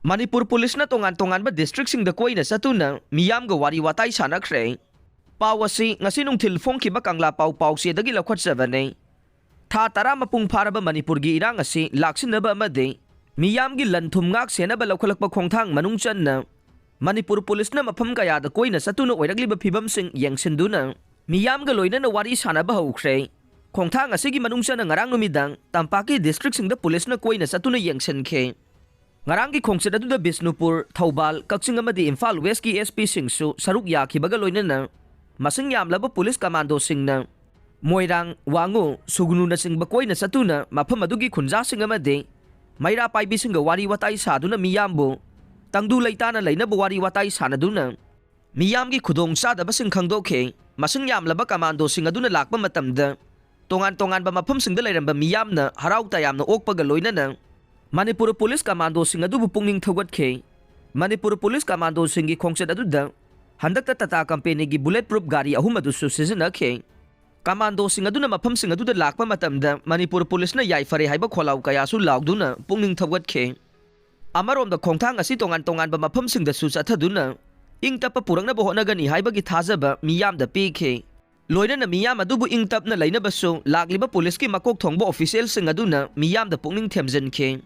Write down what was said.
Manipur Police na tongan-tongan ba district-sing da koina sa tuna, miyam ga wari watay sana kre. Pawasi nga sinong tilfong kiba kang lapaw-paw siya dagi lakwat sa banay. Tha tara mapung para ba Manipur gi irang asi laksin na ba amade. Miyam gi lanthum ngak siya na ba lawkalak pa khongthang manung chan na. Manipur Police na mapam kaya da koina sa tuna oiragli ba phibam sing yengsin duna. Miyam ga loina na wari sana ba hawkre. Khongthang asi gi manung chan na ngarang numidang tampaki district-sing da police na koina sa tuna yengsin ke. Ngarang gi khongsit adu da Bisnupur, Thaubal, Kakching amadi Imphal West ki SP singsu saruk yakibaga loina na masing yamlaba police commando sing na Moirang Wango sugunu na sing bakoy na satuna mapam adugi khunja sing amadi mayra paibi sing wari watay sadu na miyambo tangdu laita na laina wari watay sana duna miyam gi khudong sada ba sing khangdoke masing yamlaba commando sing aduna lakpa matamda tongan-tongan ba mapam sing da lairamba miyam na haraw tayam na okpa galoina na Manipur Police Commando sing adu bupungning thawat ke Manipur Police Commando sing gi khongset adu da handak ta tata company gi bulletproof gari ahum adu su sizna ke Commando sing adu na mapam sing adu da lakpa matam da Manipur Police na yai fare haiba kholaw kaya su lawduna pungning thawat ke Amarom da khongthang asi tongan-tongan ba mapam sing da su sathaduna ingtap pa purang na bohona gani haiba gi thajaba miyam da pi ke Loina na miyam adu bu ingtap na laina baso lakliba police ki makok thongba official sing adu na miyam da pungning themjen ke